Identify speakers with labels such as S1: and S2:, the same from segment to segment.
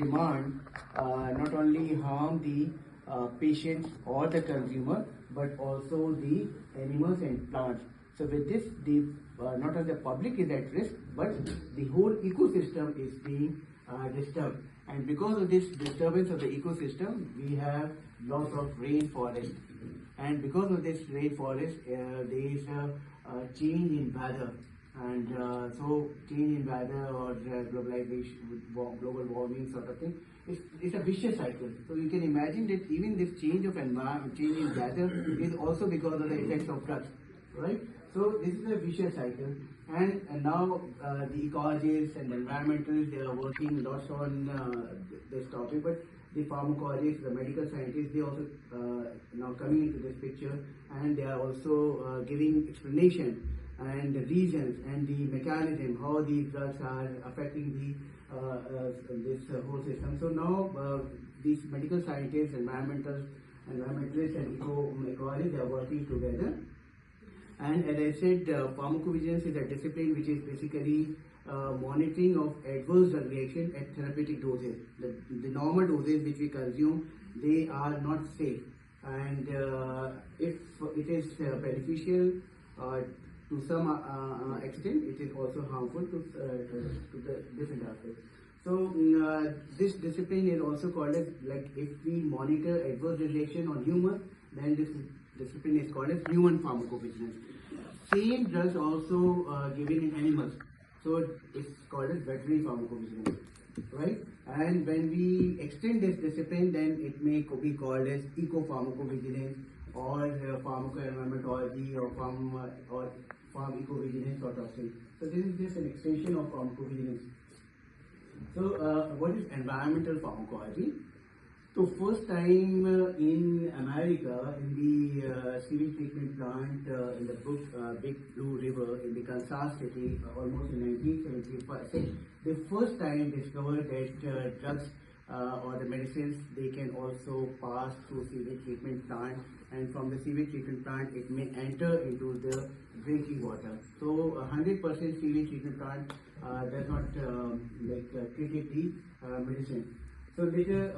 S1: demand not only harm the patients or the consumer, but also the animals and plants. So with this, the not only the public is at risk, but the whole ecosystem is being disturbed. And because of this disturbance of the ecosystem, we have loss of rainforest. And because of this rainforest, there is a change in weather. And so change in weather or globalization, global warming sort of thing, it's a vicious cycle. So you can imagine that even this change of environment, change in weather is also because of the effects of drugs, right? So this is a vicious cycle. And now the ecologists and the environmentalists, they are working lots on this topic, but the pharmacologists, the medical scientists, they also now coming into this picture, and they are also giving explanation and the reasons and the mechanism how these drugs are affecting this whole system. So now these medical scientists, environmentalists and ecologists, they are working together. And as I said, pharmacovigilance is a discipline which is basically monitoring of adverse drug reaction at therapeutic doses. The normal doses which we consume, they are not safe. And if it is beneficial to some extent, it is also harmful to the different aspects. So this discipline is also called as, like, if we monitor adverse reaction on humans, then this discipline is called as human pharmacovigilance. Same drugs also given in animals, so it's called as veterinary pharmacovigilance, right? And when we extend this discipline, then it may be called as eco-pharmacovigilance or pharmacoenvironmentology or pharmacovigilance sort of thing. So this is just an extension of pharmacovigilance. So what is environmental pharmacology? So first time in America, in the sewage treatment plant in the Big Blue River in the Kansas City, almost in 1975, they first time discovered that drugs or the medicines, they can also pass through sewage treatment plant, and from the sewage treatment plant it may enter into the drinking water. So 100% sewage treatment plant does not treat the medicine. So later,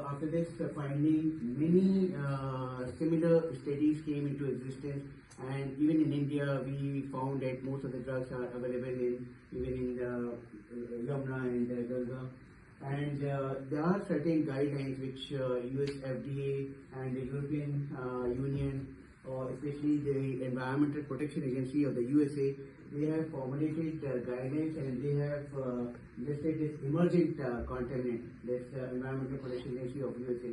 S1: after this finding, many similar studies came into existence, and even in India, we found that most of the drugs are available even in Yamuna and Ganga. And there are certain guidelines which US FDA and the European Union, or especially the Environmental Protection Agency of the USA, they have formulated guidelines, and they have listed this emergent contaminant, this Environmental Protection Agency of USA.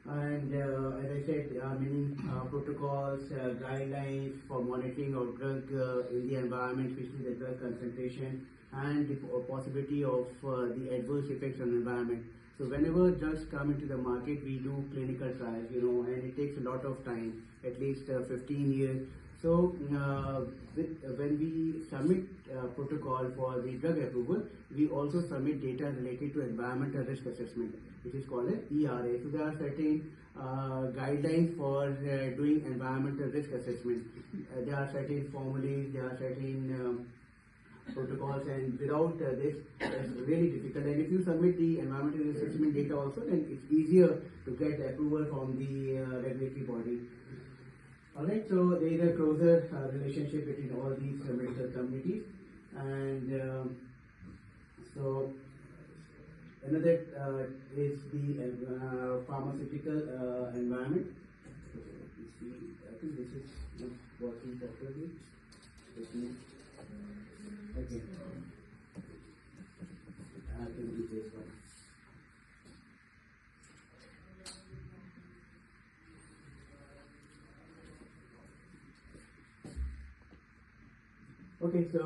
S1: And as I said, there are many protocols, guidelines for monitoring of drug in the environment, especially the drug concentration and the possibility of the adverse effects on the environment. So whenever drugs come into the market, we do clinical trials, and it takes a lot of time, at least 15 years. So when we submit protocol for the drug approval, we also submit data related to environmental risk assessment, which is called as ERA. So there are certain guidelines for doing environmental risk assessment. There are certain formulas, there are certain protocols, and without this, it's really difficult. And if you submit the environmental assessment data also, then it's easier to get approval from the regulatory body. Alright, so there is a closer relationship between all these medical communities, and so another is the pharmaceutical environment. I think this is not working properly. Okay. I can do this one. Okay, so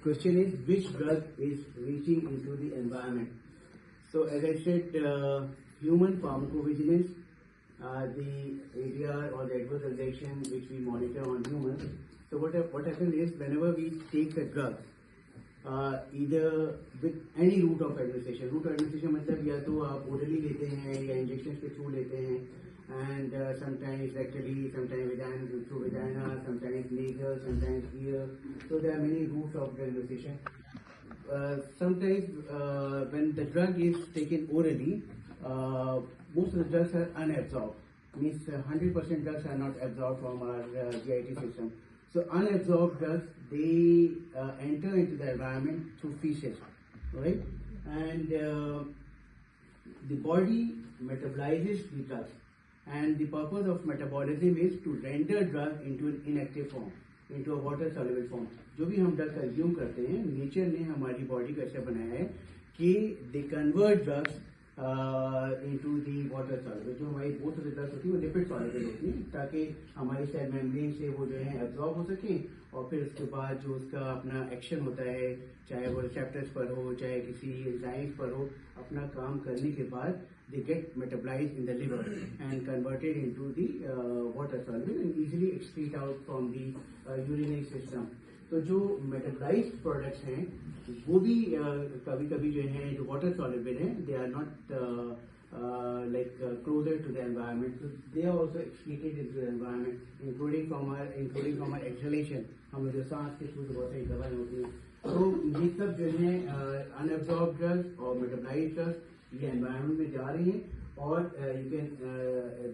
S1: question is, which drug is reaching into the environment? So as I said, human pharmacovigilance, the area or the adverse reaction which we monitor on humans. So what happens is, whenever we take a drug, either with any route of administration मतलब या तो आप orally लेते हैं या injections के through लेते हैं, and sometimes rectally, sometimes through vagina, sometimes nasal, sometimes ear. So there are many routes of administration. sometimes when the drug is taken orally, most of the drugs are unabsorbed. Means 100% drugs are not absorbed from our GIT system. So unabsorbed drugs, they enter into the environment through feces, right? And the body metabolizes the drugs. And the purpose of metabolism is to render drug into an inactive form, into a water soluble form. जो भी हम drug consume करते हैं, nature ने हमारी body को ऐसा बनाया है कि they convert drugs into the water soluble. जो हमारी बहुत सारी ड्रग्स होती है वो लिपिड सॉल्युबल होती है, ताकि हमारी सेल मेम्ब्रेन से वो जो है एब्जॉर्ब हो सके, और फिर उसके बाद जो उसका अपना एक्शन होता है, चाहे वो रिसेप्टर्स पर हो, चाहे किसी एंजाइम्स पर हो, अपना काम करने के बाद they get metabolized in the liver and converted into the water soluble and easily excrete out from the urinary system. तो जो मेटाबोलाइज्ड प्रोडक्ट्स हैं वो भी कभी कभी जो हैं जो वाटर सॉल्युबल हैं, they are not like closer to the environment, so they are also excreted into the environment, including from our exhalation. हम जो सांस के थ्रू बहुत सारी दवाएं होती हैं, तो ये सब जो है अनएब्जॉर्ब ड्रग्स और मेटाबोलाइज्ड ड्रग्स ये एनवायरनमेंट में जा रही हैं, और यू कैन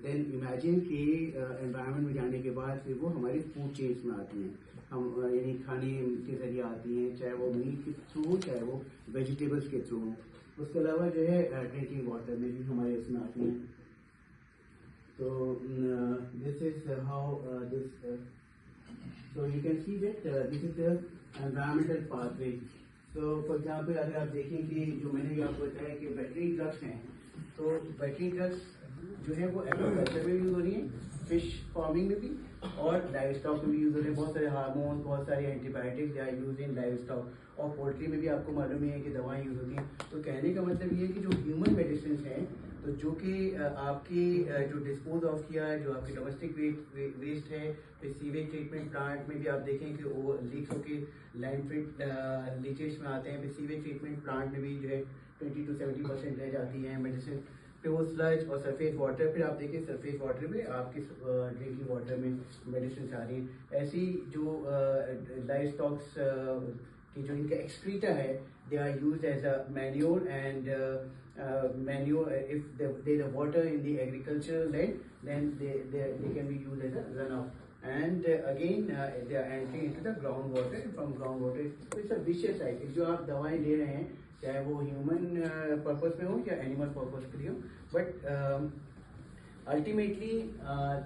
S1: देन इमेजिन कि एनवायरनमेंट में जाने के बाद फिर वो हमारी फूड चेन्स में आती हैं, हम यानी खाने के जरिए आती हैं, चाहे वो मीट के थ्रू हो, चाहे वो वेजिटेबल्स के थ्रू हो. उसके अलावा जो है ड्रिंकिंग वाटर में भी हमारे इसमें आती हैं. तो this is how this, so you can see that this is the environmental pathway. तो फॉर एग्जाम्पल अगर आप देखें कि जो मैंने भी आपको बताया कि बैटरी ड्रग्स हैं, तो बैटरी ड्रग्स जो है वो एग्रीकल्चर में यूज हो रही हैं, फिश फार्मिंग में भी, और लाइव स्टॉक में भी यूज हो रहे हैं. बहुत सारे हार्मोन, बहुत सारे एंटीबायोटिक्स या यूज इन लाइव स्टॉक, और पोल्ट्री में भी आपको मालूम ही है कि दवाएं यूज होती हैं. तो कहने का मतलब ये है कि जो ह्यूमन मेडिसिन हैं, तो जो कि आपकी जो डिस्पोज ऑफ किया है, जो आपकी डोमेस्टिक वेस्ट है, फिर सीवेज ट्रीटमेंट प्लांट में भी आप देखें कि वो लीक्स होकर लैंडफिल लीचेज में आते हैं, फिर सीवेज ट्रीटमेंट प्लांट में भी जो है 20 to 70% रह जाती हैं मेडिसिन. फिर वो स्लज और सरफेस वाटर, फिर आप देखिए सरफेस वाटर में आपकी ड्रिंकिंग वाटर में मेडिसिन आ रही हैं. ऐसी जो लाइव स्टॉक्स की जो इनका एक्सक्रीटा है, they are used as a manure, and manure, if there is water in the agricultural land, then they can be used as a runoff. And again they are entering into the groundwater. From groundwater, so it's a vicious cycle. जो आप दवाएं ले रहे हैं, चाहे वो human purpose में हो या एनिमल पर्पस के लिए हो, but ultimately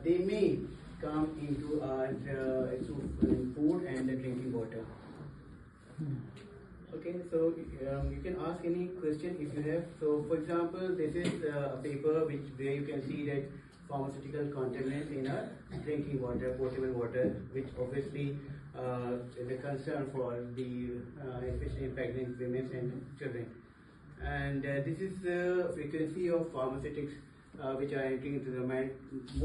S1: they may come into food and the drinking water. Okay, so you can ask any question if you have. So for example, this is a paper where you can see that pharmaceutical contaminants in our drinking water, potable water, which obviously is a concern for the especially pregnant women and children. And this is the frequency of pharmaceutics which are entering into the mind.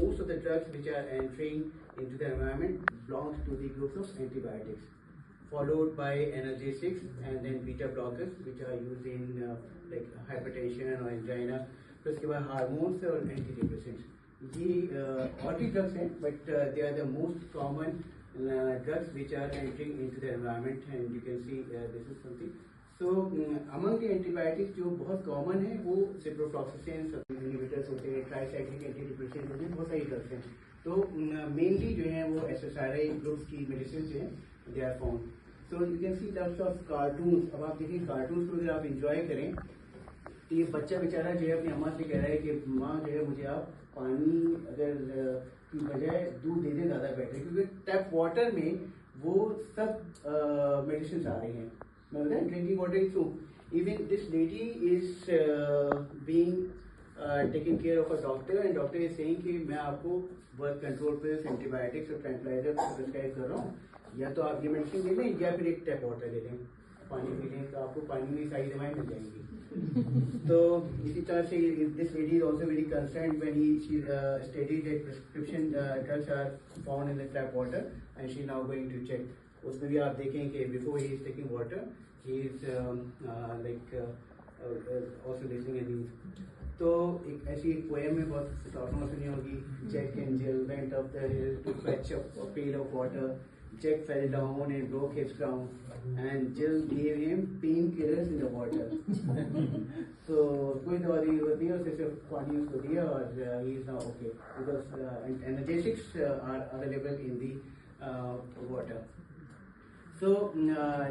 S1: Most of the drugs which are entering into the environment belongs to the groups of antibiotics, followed by analgesics and then beta blockers, which are used in like hypertension or angina. फिर उसके बाद hormones और antidepressants, ये और भी drugs हैं, but they are the most common drugs which are entering into the environment, and you can see this is something. So among the antibiotics जो बहुत कॉमन है वो सिप्रोफ्लॉक्सासिन इनहिबिटर्स होते हैं, ट्राइसाइक्लिक एंटीडिप्रेसेंट्स होते हैं, बहुत सारी ड्रग्स हैं. तो मेनली जो है वो SSRI ग्रुप्स की मेडिसिन जो है they are found. So you can see lots of cartoons. अब आप देखिए कार्टून्स को अगर आप इंजॉय करें, तो ये बच्चा बेचारा जो है अपनी अम्मा से कह रहा है कि माँ जो है मुझे आप पानी अगर की बजाय दूध दे दें ज़्यादा बेटर, क्योंकि टैप वाटर में वो सब मेडिसिन आ रही हैं. मैं बताया drinking water is, even this lady is being taking care of a doctor, and doctor is saying कि मैं आपको ब्लड कंट्रोल पे एंटीबायोटिक्स और ट्रैंक्विलाइजर प्रिस्क्राइब कर रहा हूँ, या तो आप ये मेडिसिन ले लें या फिर एक टैप वाटर ले लें, पानी पी लें, तो आपको पानी में सारी दवाएं मिल जाएंगी. तो इसी तरह से this lady is also very concern when she studies that prescription drugs are found in the tap water, and she now going to check. उसमें भी आप देखें कि before he is taking water he is like also listening and news. तो एक ऐसी poem में बहुत शॉर्ट में सुनी होगी, Jack and Jill went up the hill to fetch a pail of water. Jack fell down and broke his crown, and Jill gave him painkillers in the water. So कोई दवा दी होती है और सिर्फ पानी उसको दिया और he is now okay because analgesics are available in the water. So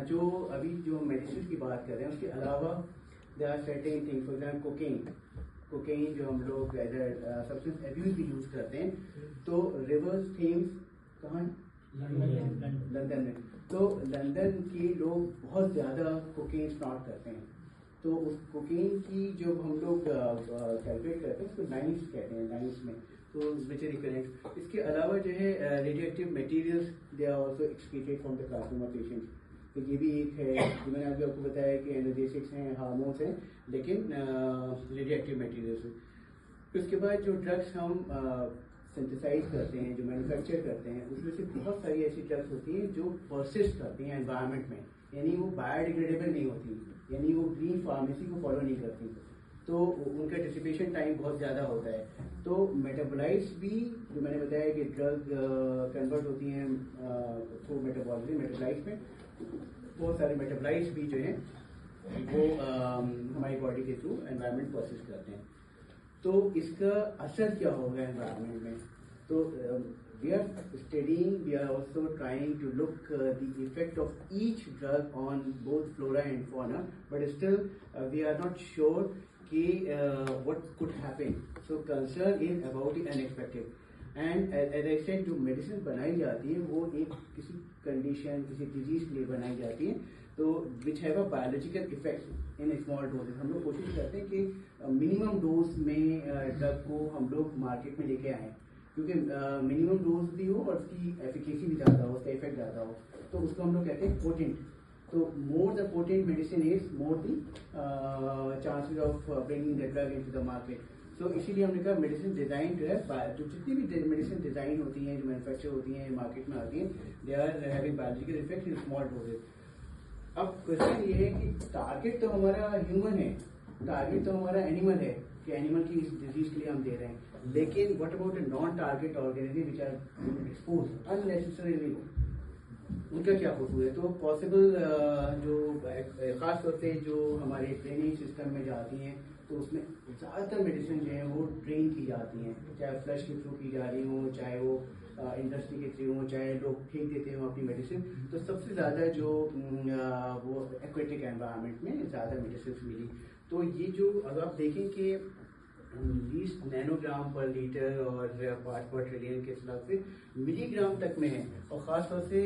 S1: जो अभी जो मेडिसिन की बात कर रहे हैं उसके अलावा there are certain things, for example cocaine जो हम लोग एज ए सब्सटेंस एब्यूज भी यूज करते हैं, तो रिवर्स थीम्स कहाँ है? लंदन में। तो लंदन के लोग बहुत ज़्यादा कोकेन स्नॉट करते हैं, तो उस कोकेन की जो हम लोग कैलकुलेट करते हैं उसको नाइन्स कहते हैं, नाइन्स में, तो विच इज करेक्ट। इसके अलावा जो है radioactive materials they are also excreted from the plasma patients, तो ये भी एक है जो मैंने अभी आपको बताया कि एनाल्जेसिक्स हैं, हार्मोन्स हैं, लेकिन रेडियोएक्टिव मटेरियल्स हैं। फिर उसके बाद जो ड्रग्स हम सिंथेसाइज करते हैं, जो मैन्युफैक्चर करते हैं, उसमें से बहुत सारी ऐसी ड्रग्स होती हैं जो परसिस्ट करती हैं एनवायरनमेंट में, यानी वो बायोडिग्रेडेबल नहीं होती, यानी वो ग्रीन फार्मेसी को फॉलो नहीं करती, तो उनका डिसिपेशन टाइम बहुत ज़्यादा होता है। तो मेटाबोलाइट्स भी जो मैंने बताया कि ड्रग कन्वर्ट होती हैं थ्रू मेटाबॉलिज्म, मेटाबोलाइट्स में बहुत सारे मेटाबोलाइट्स भी जो हैं वो हमारी बॉडी के थ्रू एनवायरनमेंट प्रोसेस करते हैं। तो इसका असर क्या होगा एनवायरनमेंट में? तो we are studying, we are also trying to look the effect of each drug on both flora and fauna, but still we are not sure कि what could happen. So concern is about the unexpected, and as I said जो medicine बनाई जाती है वो एक किसी condition, किसी disease के लिए बनाई जाती है, तो which have a biological effect in small doses. हम लोग कोशिश करते हैं कि मिनिमम डोज में ड्रग को हम लोग मार्केट में लेके आएँ, क्योंकि मिनिमम डोज भी हो और उसकी एफिकेसी भी ज़्यादा हो, उसका इफेक्ट ज़्यादा हो, तो उसको हम लोग कहते हैं पोटेंट। तो more the potent medicine is more the chances of bringing the drug into the market. तो इसीलिए हमने कहा मेडिसिन डिजाइन जो है, जो जितनी भी मेडिसिन डिजाइन होती हैं, जो मैन्युफैक्चर होती हैं, मार्केट में आती हैं, they are having biological effect in small doses. अब क्वेश्चन ये है कि टारगेट तो हमारा ह्यूमन है, टारगेट तो हमारा एनिमल है कि एनिमल की इस डिजीज के लिए हम दे रहे हैं, लेकिन what about a non target organism which are expose unnecessarily, उनका क्या कसूर है? तो पॉसिबल जो खास तौर से जो हमारे ड्रेनेज सिस्टम में जाती हैं, तो उसमें ज़्यादातर मेडिसिन जो हैं वो ड्रेन की जाती हैं, चाहे फ्लश के थ्रू की जा रही हों, चाहे वो इंडस्ट्री के थ्रू हों, चाहे लोग फेंक देते हों अपनी मेडिसिन। तो सबसे ज़्यादा जो वो एक्वेटिक एनवायरनमेंट में ज़्यादा मेडिसिन मिली। तो ये जो अगर आप देखें कि लीस्ट नैनोग्राम पर लीटर और पार्ट पर ट्रिलियन के हिसाब से मिलीग्राम तक में है, और ख़ास तौर से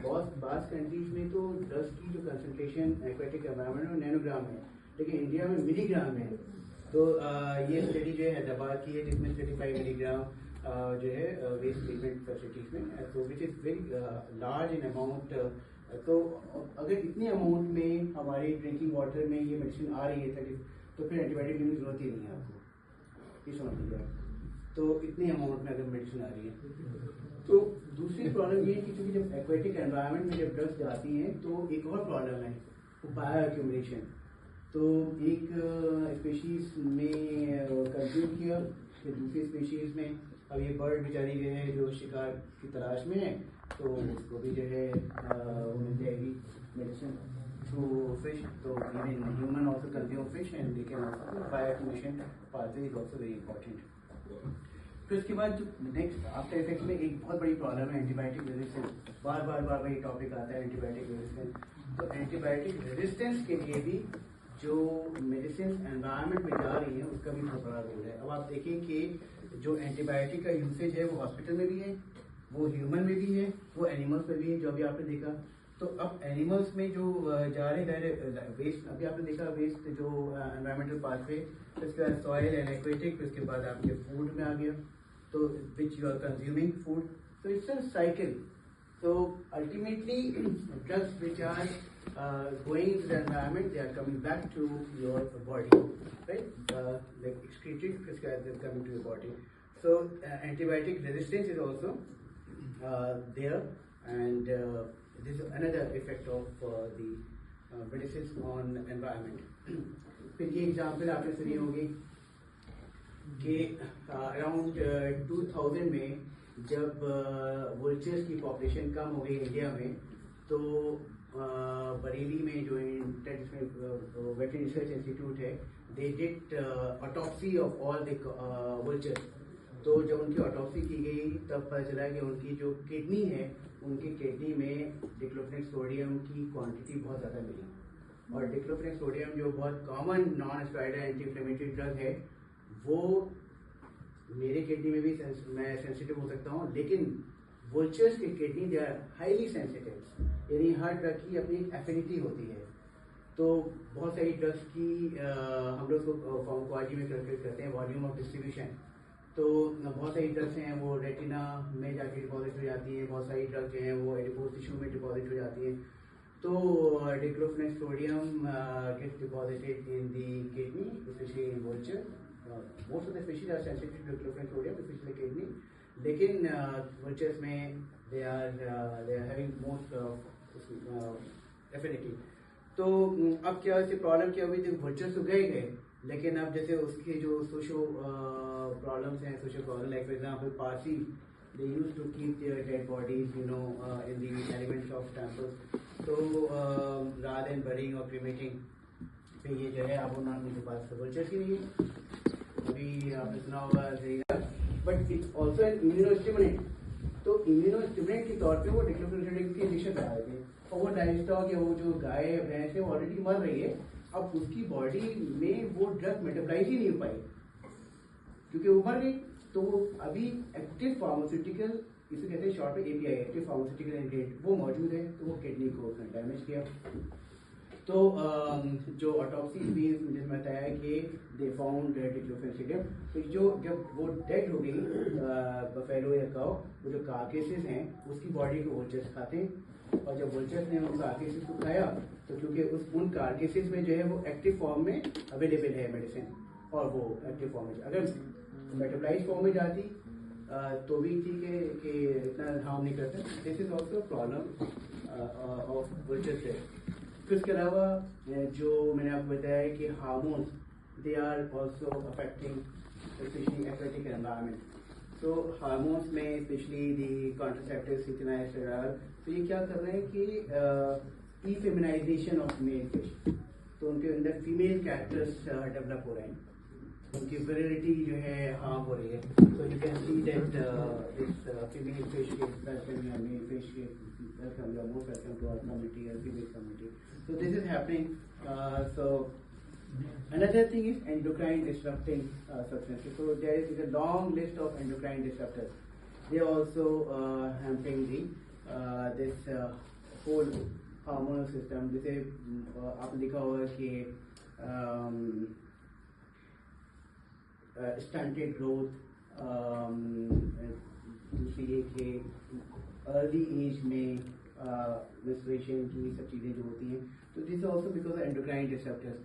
S1: बहुत बास कंट्रीज में तो ड्रग्स की जो कंसनट्रेशन एक्वेटिक एनवायरनमेंट में नैनोग्राम है, लेकिन इंडिया में मिलीग्राम है। तो ये स्टडी जो है हैदराबाद की है, जिसमें 35 मिलीग्राम जो है वेस्ट ट्रीटमेंट फैसिलिटीज में, तो which is very large in amount. तो अगर इतने अमाउंट में हमारे ड्रिंकिंग वाटर में ये मेडिसिन आ रही है तो फिर एंटीबायोटिक की जरूरत ही नहीं है आपको, ये समझ लीजिए आप। तो इतने अमाउंट में अगर मेडिसिन आ रही है, तो दूसरी प्रॉब्लम ये है कि क्योंकि जब एक्वेटिक एनवायरनमेंट में जब ड्रग्स जाती हैं तो एक और प्रॉब्लम है, वो बायो एक्यूमुलेशन। तो एक स्पीशीज में कंज्यूम किया, फिर दूसरी स्पीशीज में, अब ये बर्ड बेचारी जो है जो शिकार की तलाश में है, तो उसको भी जो है वो मिल जाएगी मेडिसिन थ्रू फिश। तो even human also consume fish and they can also bio accumulation pathway is also very important. तो इसके बाद जो नेक्स्ट आफ्टर इफेक्ट में एक बहुत बड़ी प्रॉब्लम है एंटीबायोटिक रेजिस्टेंस। बार बार ये टॉपिक आता है एंटीबायोटिक रेजिस्टेंस। तो एंटीबायोटिक रेजिस्टेंस के लिए भी जो मेडिसिन एनवायरनमेंट में जा रही है उसका भी बहुत बड़ा रोल है। अब आप देखें कि जो एंटीबायोटिक का यूसेज है वो हॉस्पिटल में भी है, वो ह्यूमन में भी है, वो एनिमल्स में भी है, जो अभी आपने देखा। तो अब एनिमल्स में जो जा रहे वेस्ट, अभी आपने देखा वेस्ट जो एनवायरमेंटल पाथवे, इसके बाद सॉइल एंड एक्वेटिक, उसके बाद आपके फूड में आ गया, तो which you are consuming food, तो it's a cycle. So ultimately, drugs which are going into the environment, they are coming back to your body, right? Like excreted, they're coming to your body. So antibiotic resistance is also there, and this is another effect of the medicines on environment. फिर ये example आपने सुनी होगी कि around 2000 में जब vultures की population कम हो गई इंडिया में, तो बरेली में जो वेटरनरी रिसर्च इंस्टीट्यूट है, they did autopsy of all the vultures. तो जब उनकी ऑटोप्सी की गई तब पता चला कि उनकी जो किडनी है, उनकी किडनी में डिक्लोफेनेक सोडियम की क्वांटिटी बहुत ज़्यादा मिली। और डिक्लोफेनेक सोडियम जो बहुत common noun steroidal anti inflammatory drug है, वो मेरे किडनी में भी मैं सेंसिटिव हो सकता हूँ, लेकिन वल्चर्स की kidney they are highly sensitive, यानी हर ड्रग की अपनी एफिनिटी होती है। तो बहुत सारी ड्रग्स की हम लोग उसको फार्माकोलॉजी में कैलकुलेट करते हैं वॉल्यूम ऑफ डिस्ट्रीब्यूशन। तो बहुत सारी ड्रग्स हैं वो रेटिना में जाके डिपॉजिट हो जाती हैं, बहुत सारी ड्रग्स जो हैं वो एडिपोज टिश्यू में डिपॉजिट हो जाती हैं। तो diclofenac sodium gets deposited in the kidney, specially in vulture. Most of the species are sensitive to diclofenac sodium, specially kidney. लेकिन वल्चर्स में they are having most affinity. तो अब क्या इससे प्रॉब्लम क्या हुई थी, वल्चर्स तो गए, लेकिन अब जैसे उसके जो सोशो प्रॉब्लम्स हैं, social problem, like for example Parsi, they used to keep their dead bodies in the elements of temples. तो रादर देन बरिंग और क्रीमेटिंग पे ये जो है अब उनके पास वल्चर्स ही नहीं है। अभी आपने सुना होगा, but it's also an immunostimulant. तो इम्यूनोस्टिमुलेंट के तौर पे वो डिक्लोफेनेक सोडियम की इंजेक्शन करा रहे थे, और वो लाइवस्टॉक या वो जो गाय भैंस है वो ऑलरेडी मर रही है। अब उसकी बॉडी में वो ड्रग मेटाबलाइज ही नहीं हो पाई क्योंकि वो मर गई। तो वो अभी एक्टिव फार्मास्यूटिकल, इसे कहते हैं शॉर्ट में एपीआई, एक्टिव फार्मास्यूटिकल इंग्रेडिएंट, वो मौजूद है, तो वो किडनी को उसने डैमेज किया। तो जो ऑटोप्सी भी मुझे बताया कि दे फाउंड डिक्लोफेनेक सोडियम। तो जो जब वो डेड हो गई बफेलो या काऊ, वो जो कार्केसेस हैं उसकी बॉडी को वल्चर्स खाते हैं, और जब वल्चर्स ने उन कार्केसेस को खाया तो क्योंकि उन कार्केसेस में जो है वो एक्टिव फॉर्म में अवेलेबल है मेडिसिन, और वो एक्टिव फॉर्म में, अगर मेटाबलाइज फॉर्म में जाती तो भी ठीक है कि इतना हार्म नहीं करता। This is also problem of vultures है। फिर इसके अलावा जो मैंने आपको बताया कि hormones, they are also affecting specially aquatic environment. तो हार्मोन्स में स्पेशली दी कॉन्ट्रासेप्टिव सिक्नाइस्टेरॉल, तो ये क्या कर रहे हैं कि इफेमिनाइजेशन ऑफ मेल फिश, तो उनके अंदर फीमेल कैरेक्टर्स डेवलप हो रहे हैं, उनकी विरिलिटी जो है हार्म हो रही है। So you can see that this female fish gives welcome या मेल फिश गिव्स वेलकम या most welcome to our community और female community. So this is happening. So another thing is endocrine disrupting substances. So there is a long list of endocrine disruptors. They are also hampering the this whole hormonal system. जैसे आपने देखा होगा कि stunted growth, दूसरी ये कि early as में menstruation की सब चीज़ें जो होती हैं, तो this also because of endocrine disruptors.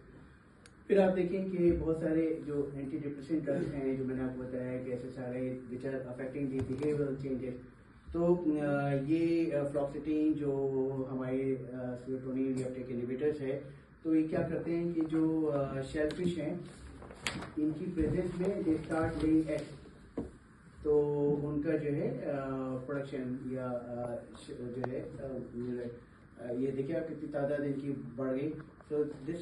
S1: फिर आप देखें कि बहुत सारे जो एंटी डिप्रेसेंट ड्रग्स हैं, जो मैंने आपको बताया कि SSRI which are affecting the behavioural changes. तो ये फ्लॉक्सिटीन जो हमारे सेरोटोनिन रिसेप्टर इनहिबिटर्स है, तो ये क्या करते हैं कि जो शेलफिश हैं, इनकी प्रेजेंस में दे स्टार्ट लेइंग एग्स, तो उनका जो है प्रोडक्शन या जो है ये देखिए आप कितनी तादाद इनकी बढ़ गई। So this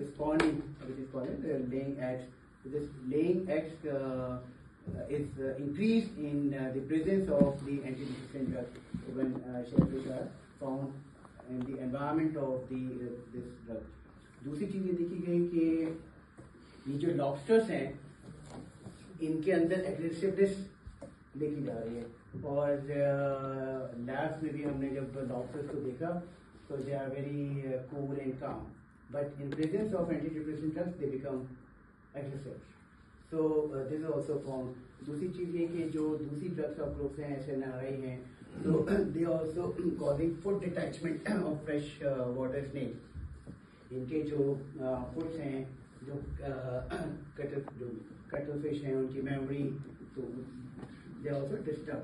S1: spawning which is called laying eggs, this laying eggs is increased in the presence of the antidepressant drug when shellfish are found in the environment of this drug. दूसरी चीज़ ये देखी गई कि ये जो लॉबस्टर्स हैं, इनके अंदर एग्रेसिवनेस देखी जा रही है, और लैब्स में भी हमने जब लॉबस्टर्स को देखा तो they are very cool and calm, but in presence of antidepressant drugs they become aggressive. So this also form. दूसरी चीज़ ये कि जो दूसरी ड्रग्स ऑफ ग्रुप्स हैं, SNRI हैं, तो they also causing food detachment of fresh water snake. इनके जो फूड्स हैं, जो कटल फिश हैं, उनकी मेमोरी, तो they also disturb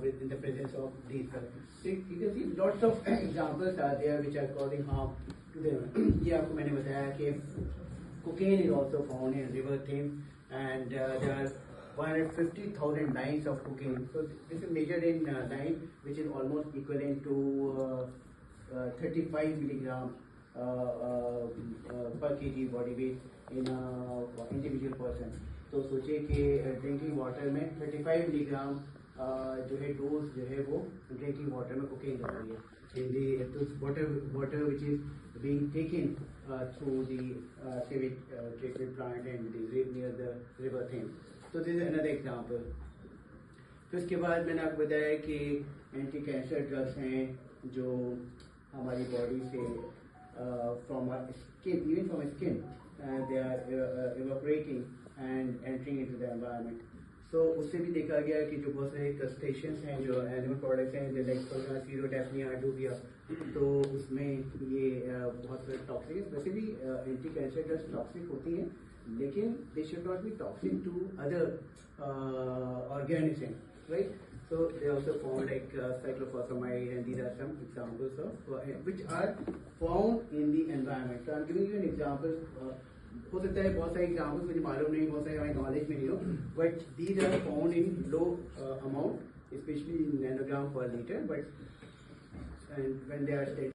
S1: with in the presence of these drugs. You can see lots of examples are there which are causing harm to them. ये आपको मैंने बताया कि cocaine is also found in river Thames, and there are 150,000 lines of cocaine. So this is measured in line, which is almost equivalent to 35 milligram per kg body weight in a individual person. तो सोचिए कि drinking water में 35 milligram जो है dose जो है वो drinking water में कोकेन जा रही है in the water which is being taken through the sewage treatment plant and the near the river Thames. So this is another example. फिर उसके बाद मैंने आपको बताया कि एंटी कैंसर ड्रग्स हैं जो हमारी बॉडी से from our skin, even from our skin, they are evaporating and entering into the environment. So उससे भी देखा गया कि जो बहुत सारे क्रस्टेशियंस हैं जो एनिमल प्रोडक्ट्स हैं लाइक सीरोडेफनिया डूबिया, तो उसमें ये बहुत सारे टॉक्सिक है. वैसे भी एंटी कैंसर ड्रग्स टॉक्सिक होती हैं, लेकिन they should not be toxic to other organism, right? So they also found like cyclophosphamide, and these are some examples of which are found in the environment. So I'm giving you an example. हो सकता है बहुत सारे examples मुझे मालूम नहीं, बहुत सारे हमारे नॉलेज में नहीं हो, but these are found in low amount, specially nanogram per litre, but and when they are